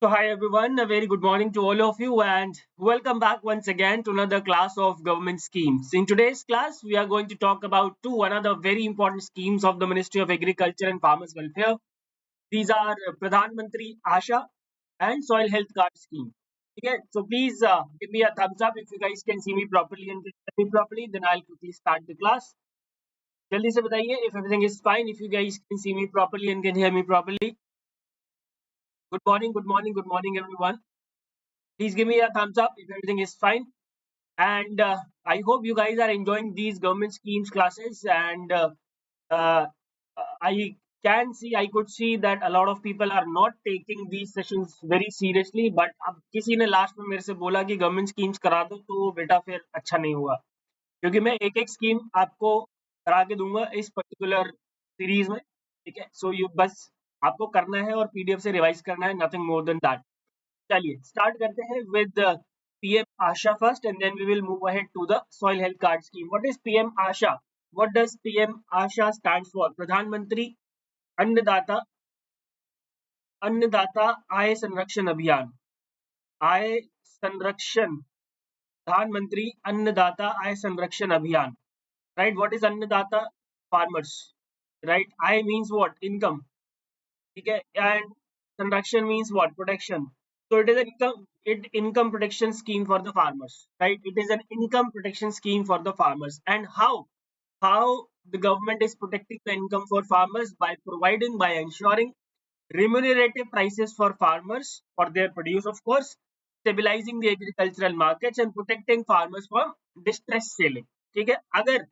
So hi everyone, a very good morning to all of you and welcome back once again to another class of government schemes. In today's class, we are going to talk about two another very important schemes of the Ministry of Agriculture and Farmers Welfare. These are Pradhan Mantri Asha and Soil Health Card Scheme. Okay, so please give me a thumbs up if you guys can see me properly and can hear me properly. Then I'll quickly start the class. जल्दी से बताइए if everything is fine, if you guys can see me properly and can hear me properly. Good morning, good morning, good morning everyone. Please give me a thumbs up if everything is fine. And I hope you guys are enjoying these government schemes classes. And uh, I I could see that a lot of people are not taking these sessions very seriously. But अब किसी ने last में मेरे से बोला कि government schemes करा दो तो बेटा फिर अच्छा नहीं हुआ क्योंकि मैं एक एक स्कीम आपको करा के दूंगा इस पर्टिकुलर सीरीज में। ठीक है, सो यू बस आपको करना है और पीडीएफ से रिवाइज करना है, नथिंग मोर देन दैट। चलिए स्टार्ट करते हैं with PM AASHA first and then we will move ahead to the soil health card scheme. What is PM AASHA? What does PM AASHA stands for? Pradhan Mantri Annadata अन्नदाता आय संरक्षण अभियान। आय संरक्षण, प्रधानमंत्री अन्नदाता आय संरक्षण अभियान। राइट, व्हाट इज अन्नदाता? Farmers. Right, I means what? Income. ठीक है, एंड संरक्षण means what? Protection. So it is an income protection scheme for the farmers, right? It is an income protection scheme for the farmers. And how the government is protecting the income for farmers? By ensuring remunerative prices for farmers for their produce, of course, stabilizing the agricultural markets and protecting farmers from distress selling. ठीक है, अगर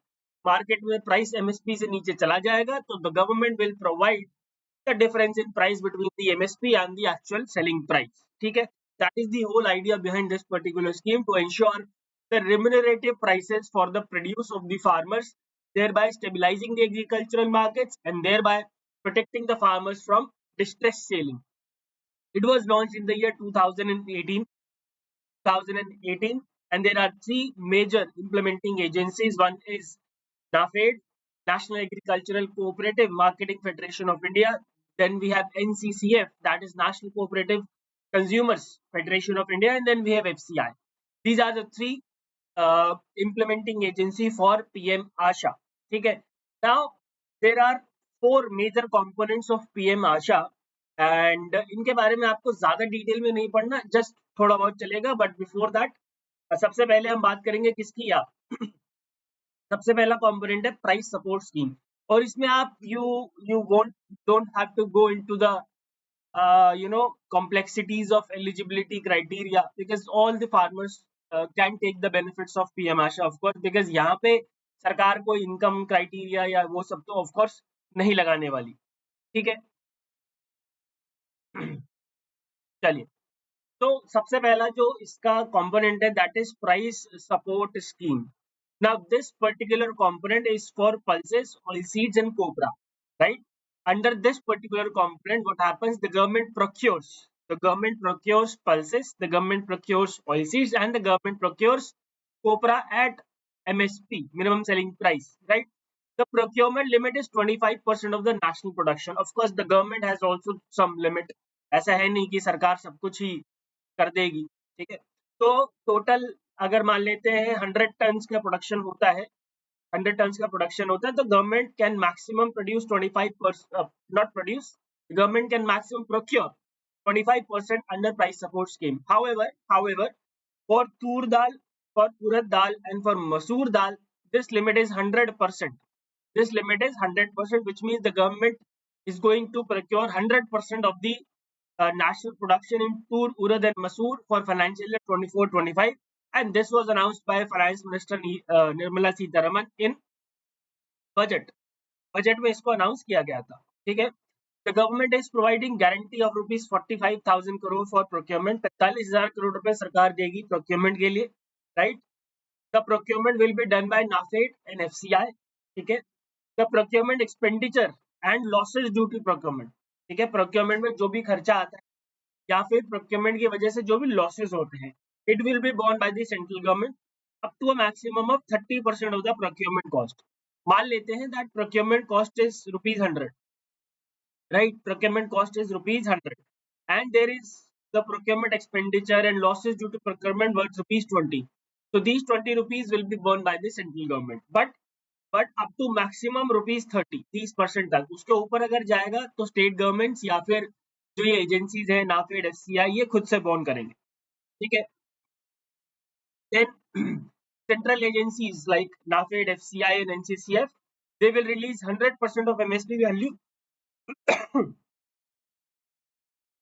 market में price MSP से नीचे चला जाएगा तो the government will provide the difference in price between the MSP and the actual selling price. ठीक है, that is the whole idea behind this particular scheme, to ensure the remunerative prices for the produce of the farmers, thereby stabilizing the agricultural markets and thereby protecting the farmers from distress selling. It was launched in the year 2018, and there are three major implementing agencies. One is NAFED, National Agricultural Cooperative Marketing Federation of India. Then we have NCCF, that is National Cooperative Consumers Federation of India, and then we have FCI. These are the three implementing agency for PM Asha. Okay. Now there are four major components of PM Asha, and इनके बारे में आपको ज्यादा detail में नहीं पढ़ना, just थोड़ा बहुत चलेगा। बट बिफोर दैट सबसे पहले हम बात करेंगे किसकी? या सबसे पहला कंपोनेंट है प्राइस सपोर्ट स्कीम, और इसमें आप you won't don't have to go into the complexities of eligibility criteria, because all the farmers can take the benefits of PM Asha, of course, because यहाँ पे सरकार कोई इनकम क्राइटेरिया या वो सब तो ऑफ कोर्स नहीं लगाने वाली। ठीक है, चलिए, तो सबसे पहला जो इसका कंपोनेंट है that is price support scheme. Now this particular component is for pulses, oilseeds and copra, right? Under this particular component, what happens? The government procures pulses, the government procures oilseeds, and the government procures copra at MSP, minimum selling price, right? The procurement limit is 25% of the national production. Of course, the government has also some limit. ऐसा है नहीं कि सरकार सब कुछ ही कर देगी। ठीक है, तो टोटल अगर मान लेते हैं 100 टन का प्रोडक्शन होता है, 100 टन का प्रोडक्शन होता है, तो government can maximum produce 25%, not produce, government can maximum procure 25% under price support scheme. However, for tur dal, for urad dal, and for masoor dal, this limit is 100%. This limit is 100%, which means the government is going to procure 100% of the national production in tur, urad, and masoor for financial year 24-25. And this was announced by Finance Minister Nirmala Sitharaman in budget. Budget में इसको announce किया गया था। ठीक है, the government is providing guarantee of ₹45,000 crore for procurement. 45,000 crore रुपए सरकार देगी प्रोक्योरमेंट के लिए, right? The procurement will be done by NAFED and FCI. ठीक है, the procurement expenditure and losses due to procurement. ठीक है, प्रोक्योरमेंट में जो भी खर्चा आता है या फिर प्रोक्योरमेंट की वजह से जो भी लॉसेज होते हैं, it will be borne by the central government up to a maximum of 30% of the procurement cost. मान लेते हैं that procurement cost is ₹100, right? Procurement cost is ₹100, and there is the procurement expenditure and losses due to procurement worth rupees 20. So these 20 rupees will be borne by the central government. But up to maximum rupees 30, 30% तक. उसके ऊपर अगर जाएगा तो state governments या फिर जो ये एजेंसीज है नाफेड एफसीआई ये खुद से बॉन्ड करेंगे. ठीक है. Then central agencies like NAFED, FCI, and NCCF, they will release 100% of MSP value.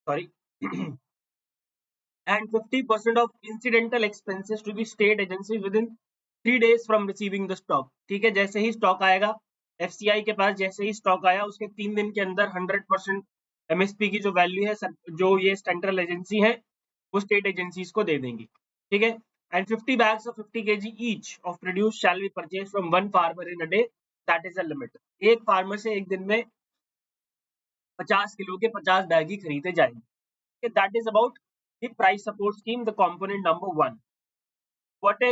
Sorry. And 50% of incidental expenses to the state agency within 3 days from receiving the stock. ठीक है. जैसे ही stock आएगा FCI के पास, जैसे ही stock आया उसके 3 दिन के अंदर 100% एमएसपी की जो वैल्यू है जो ये सेंट्रल एजेंसी है वो स्टेट एजेंसीज को दे देंगी. ठीक है. And 50 bags of 50 kg each of produce shall be purchased from one farmer in a day. That is a limit. एक फार्मर से एक दिन में 50 किलो के 50 बैग ही खरीदे जाएंगे. Okay, that is about the price support scheme, the component number 1. What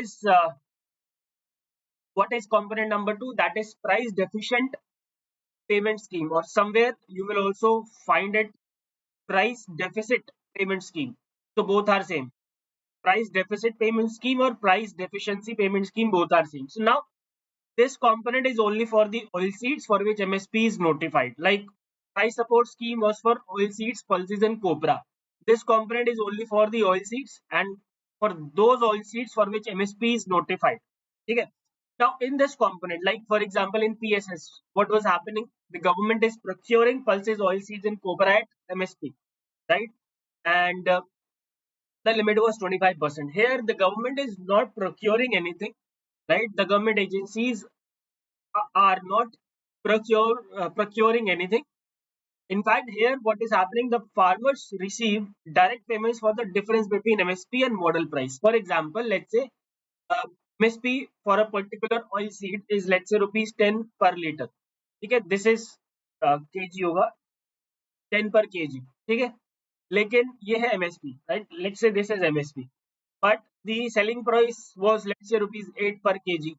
is component number 2? That is price deficient payment scheme, or somewhere you will also find it price deficit payment scheme. So both are same. Price deficit payment scheme or price deficiency payment scheme, both are same. So now this component is only for the oilseeds for which MSP is notified. Like price support scheme was for oilseeds, pulses and copra. This component is only for the oilseeds and for those oilseeds for which MSP is notified. Okay. Now in this component, like for example in PSS, what was happening? The government is procuring pulses, oilseeds and copra at MSP, right? And the limit was 25%. Here the government is not procuring anything, right? The government agencies are not procuring anything. In fact, here what is happening, the farmers receive direct payments for the difference between MSP and model price. For example, let's say MSP for a particular oil seed is let's say rupees 10 per liter. Okay, this is kg होगा 10 per kg. ठीक है, लेकिन ये है MSP, right? Let's say this is MSP. But the selling price was let's say rupees 8 per kg.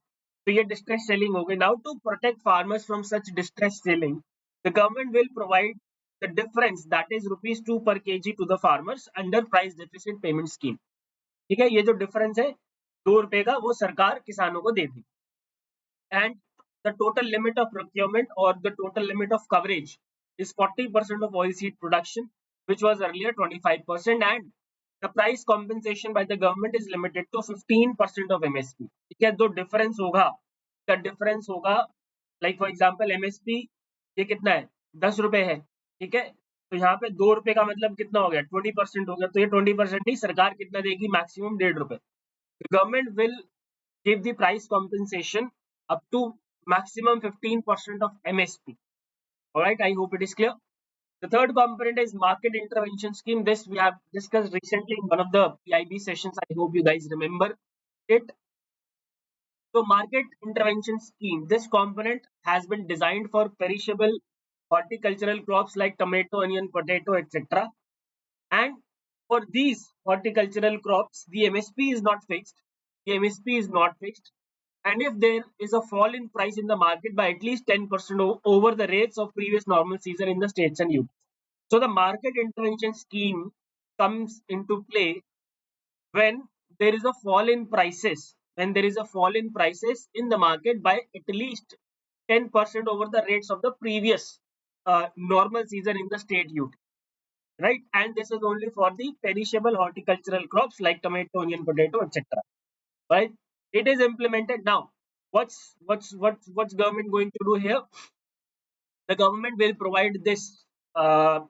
So ये distress selling हो गई. Now to protect farmers from such distress selling, the government will provide the difference, that is rupees 2 per kg to the farmers under price deficit payment scheme. ठीक है, ये जो difference है 2 रुपए का वो सरकार किसानों को देगी. And the total limit of procurement or the total limit of coverage is 40% of oilseed production, which was earlier 25%, and the price compensation by the government is limited to 15% of MSP. ठीक है, जो difference होगा, the difference होगा, like for example MSP ये कितना है 10 रुपए है. ठीक है, तो यहाँ पे 2 रुपए का मतलब कितना हो गया 20% हो गया. तो ये 20% नहीं, सरकार कितना देगी, मैक्सिमम 1.5 रुपए. Government will give the price compensation up to maximum 15% of MSP. Alright, I hope it is clear. The third component is market intervention scheme. This we have discussed recently in one of the PIB sessions. I hope you guys remember it. So market intervention scheme, this component has been designed for perishable horticultural crops like tomato, onion, potato, etc. And for these horticultural crops, the MSP is not fixed. The MSP is not fixed. And if there is a fall in price in the market by at least 10% over the rates of previous normal season in the states and UTs. So the market intervention scheme comes into play when there is a fall in prices, in the market by at least 10% over the rates of the previous normal season in the state UT. Right, and this is only for the perishable horticultural crops like tomato, onion, potato, etc. Right, it is implemented now. What's government going to do here? The government will provide this. The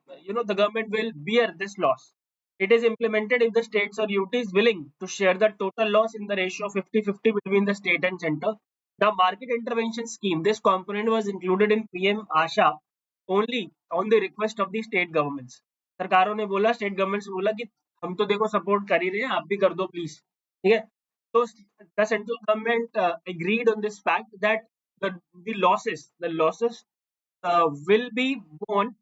government will bear this loss. It is implemented if the states or UT is willing to share the total loss in the ratio of 50-50 between the state and center. The market intervention scheme, this component was included in PM Asha only on the request of the state governments. सरकारों ने बोला, state government से बोला कि हम तो देखो support कर ही रहे हैं, आप भी कर दो प्लीज. ठीक है, तो the central government agreed on this fact that the losses will be borne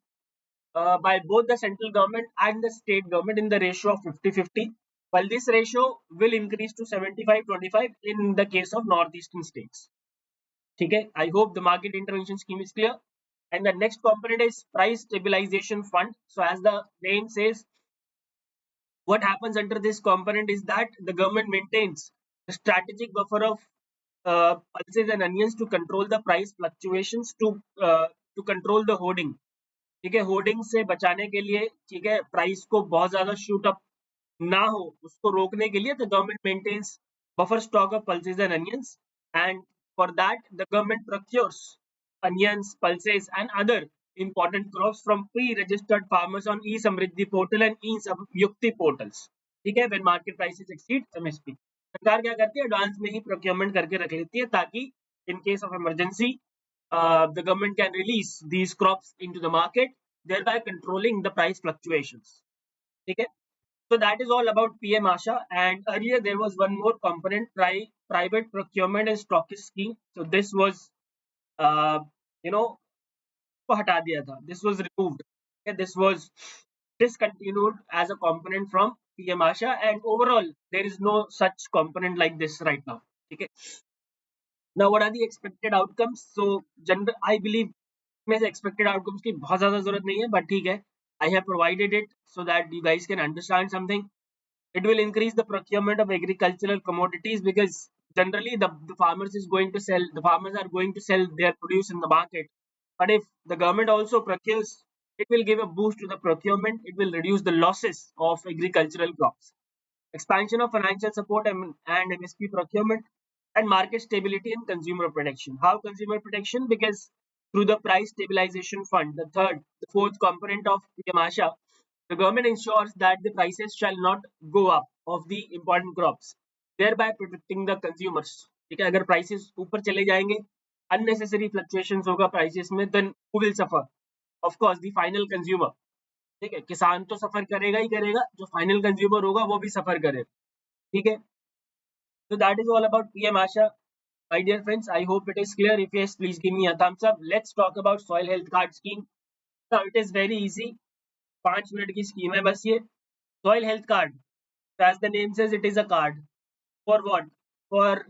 by both the central government and the state government in the ratio of 50-50, while this ratio will increase to 75-25 in the case of northeastern states. Okay, I hope the market intervention scheme is clear. And the next component is price stabilization fund. So as the name says, What happens under this component is that the government maintains a strategic buffer of pulses and onions to control the price fluctuations, to control the hoarding. ठीक है, hoarding से बचाने के लिए, ठीक है, price को बहुत ज्यादा शूट अप ना हो, उसको रोकने के लिए the government maintains buffer stock of pulses and onions, and for that the government procures onions, pulses and other important crops from pre-registered farmers on e-samriddhi portal and e-samyukti portals. ठीक है, when market prices exceed MSP, सरकार क्या करती है, advance में ही procurement करके रख लेती है ताकि in case of emergency the government can release these crops into the market, thereby controlling the price fluctuations. Okay, so that is all about PM Asha. And earlier there was one more component, private procurement and stockist scheme. So this was, uh, you know, को हटा दिया था. This was removed. Okay, this was discontinued as a component from PM Asha, and overall there is no such component like this right now. Okay. Now, what are the expected outcomes? So, general, I believe में से expected outcomes की बहुत ज़्यादा ज़रूरत नहीं है, but ठीक है, I have provided it so that you guys can understand something. It will increase the procurement of agricultural commodities because generally the farmers is going to sell, the farmers are going to sell their produce in the market. But if the government also procures, it will give a boost to the procurement. It will reduce the losses of agricultural crops. Expansion of financial support and MSP procurement, and market stability and consumer protection. How consumer protection? Because through the price stabilization fund, the fourth component of PM Asha, the government ensures that the prices shall not go up of the important crops, thereby protecting the consumers. ठीक है, अगर prices ऊपर चले जाएंगे, unnecessary fluctuations होगा prices में, then who will suffer? Of course, the final consumer. ठीक है, किसान तो सफर करेगा ही करेगा, जो फाइनल कंज्यूमर होगा वो भी सफर करेगा. ठीक है, so that is all about PM Asha. My dear friends, I hope it is clear. If yes, please give me a thumbs up. Let's talk about soil health card scheme. Now it is very easy. 5 minute की scheme है बस ये. Soil health card, as the name says, it is a card. For what? For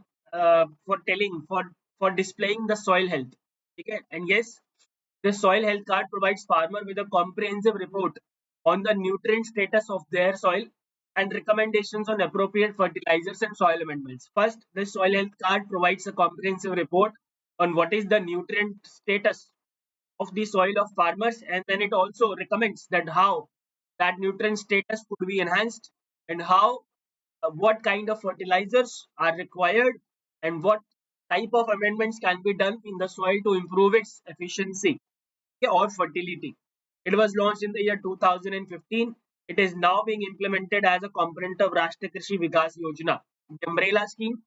telling, for displaying the soil health. Okay, and yes, the soil health card provides farmer with a comprehensive report on the nutrient status of their soil and recommendations on appropriate fertilizers and soil amendments. First, the soil health card provides a comprehensive report on what is the nutrient status of the soil of farmers, and then it also recommends that how that nutrient status could be enhanced, and how what kind of fertilizers are required, and what type of amendments can be done in the soil to improve its efficiency or fertility. It was launched in the year 2015. It is now being implemented as a component of Rashtriya Krishi Vikas Yojana, the umbrella scheme,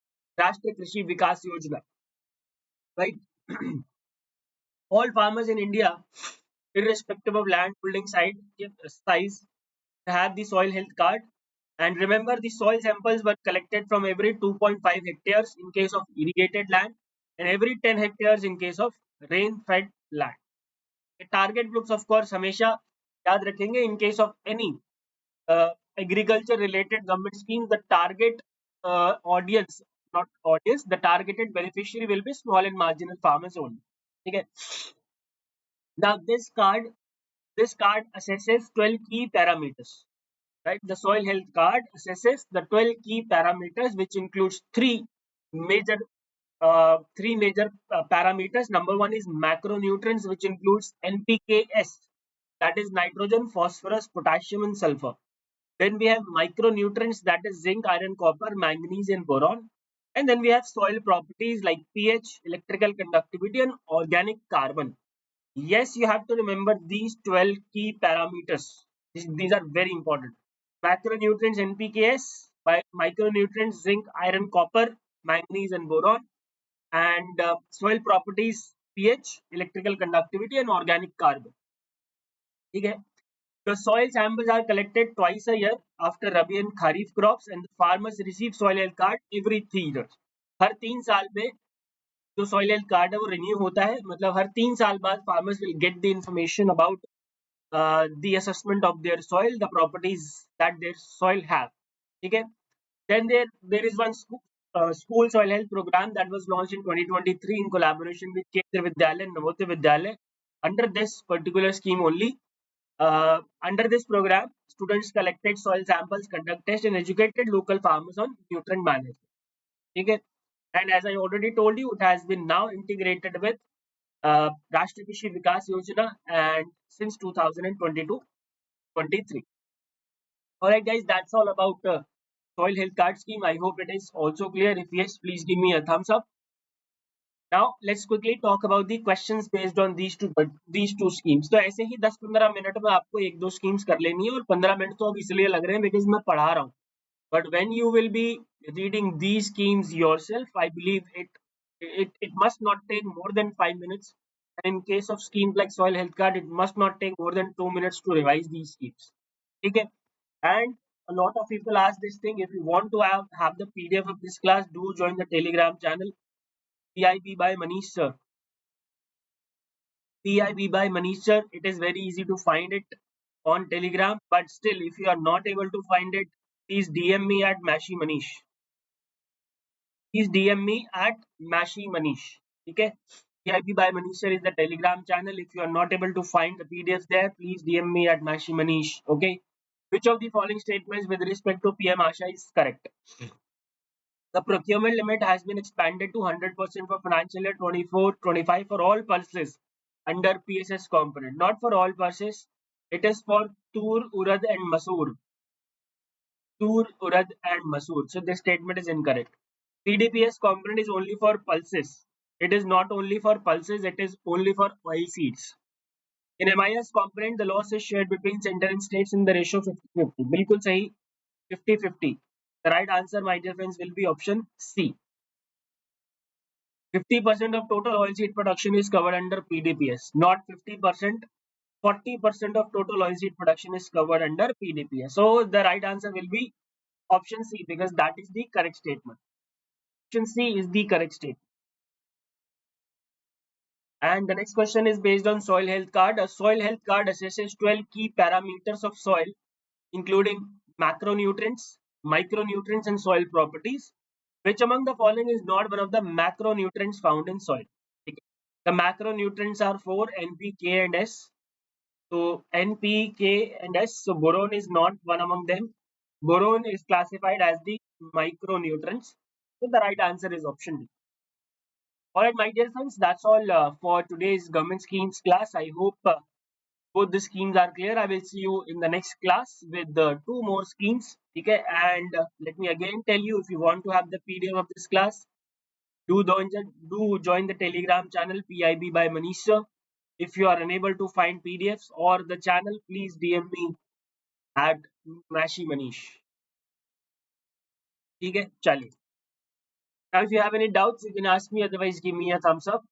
Rashtriya Krishi Vikas Yojana. Right? All farmers in India, irrespective of land holding size, have the soil health card. And remember, the soil samples were collected from every 2.5 hectares in case of irrigated land and every 10 hectares in case of rain-fed land. Target groups of course हमेशा याद रखेंगे. In case of any agriculture related government scheme, the target audience, not audience, the targeted beneficiary will be small and marginal farmers only. ठीक है. Now this card assesses 12 key parameters. Right, the soil health card assesses the 12 key parameters, which includes major three major parameters. Number one is macronutrients, which includes NPKs, that is nitrogen, phosphorus, potassium, and sulfur. Then we have micronutrients, that is zinc, iron, copper, manganese, and boron. And then we have soil properties like pH, electrical conductivity, and organic carbon. Yes, you have to remember these 12 key parameters. These are very important. Macronutrients NPKs, micronutrients zinc, iron, copper, manganese, and boron, and soil properties pH, electrical conductivity, and organic carbon. Okay. The soil samples are collected twice a year after Rabi and Kharif crops, and the farmers receive soil health card every 3 years. हर 3 साल में जो soil health card है वो renew होता है. मतलब हर 3 साल बाद farmers will get the information about the assessment of their soil, the properties that their soil have. Okay. Then there is one school soil health program that was launched in 2023 in collaboration with Kendra Vidyalaya and Navodaya Vidyalaya. Under this particular scheme only, under this program, students collected soil samples, conduct tests, and educated local farmers on nutrient management. Okay? And as I already told you, it has been now integrated with Rashtriya Krishi Vikas Yojana and since 2022-23. All right, guys, that's all about soil health card scheme. I hope it is also clear. If yes, please give me a thumbs up. Now let's quickly talk about the questions based on these two schemes. तो ऐसे ही 10-15 minute में आपको एक दो schemes कर लेनी है और 15 मिनट तो अब इसलिए लग रहे हैं because मैं पढ़ा रहा हूँ. But when you will be reading these schemes yourself, I believe it must not take more than 5 minutes. And in case of schemes like soil health card, it must not take more than 2 minutes to revise these schemes. Okay, and a lot of people ask this thing. If you want to have the PDF of this class, do join the Telegram channel PIB by Manish Sir. PIB by Manish Sir. It is very easy to find it on Telegram. But still, if you are not able to find it, please DM me at Mashi Manish. Please DM me at Mashi Manish. Okay. PIB by Manish Sir is the Telegram channel. If you are not able to find the PDFs there, please DM me at Mashi Manish. Okay. Which of the following statements with respect to PM Asha is correct? The procurement limit has been expanded to 100% for financial year 24-25 for all pulses under PSS component. Not for all pulses. It is for Tur, Urad and Masoor. Tur, Urad and Masoor. So this statement is incorrect. PDPS component is only for pulses. It is not only for pulses, it is only for oil seeds. In MIS component, the loss is shared between center and states in the ratio 50-50. बिल्कुल सही 50-50. The right answer, my dear friends, will be option C. 50% of total oilseed production is covered under PDPS, not 50%. 40% of total oilseed production is covered under PDPS. So the right answer will be option C because that is the correct statement. Option C is the correct statement. And the next question is based on soil health card. A soil health card assesses 12 key parameters of soil, including macronutrients, micronutrients, and soil properties. Which among the following is not one of the macronutrients found in soil? The macronutrients are 4 NPK and S. So NPK and S. So boron is not one among them. Boron is classified as the micronutrients. So the right answer is option D. Alright, my dear friends, that's all for today's government schemes class. I hope both the schemes are clear. I will see you in the next class with two more schemes. Okay, and let me again tell you, if you want to have the PDF of this class, do join the Telegram channel PIB by Manish Sir. If you are unable to find PDFs or the channel, please DM me at Mashi Manish. Okay, chaliye. Now, if you have any doubts, you can ask me. Otherwise, give me a thumbs up.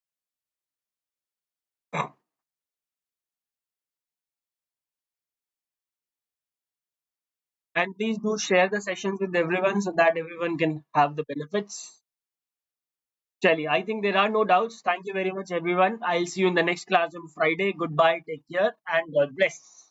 And please do share the sessions with everyone so that everyone can have the benefits. Chali, I think there are no doubts. Thank you very much, everyone. I'll see you in the next class on Friday. Goodbye, take care, and God bless.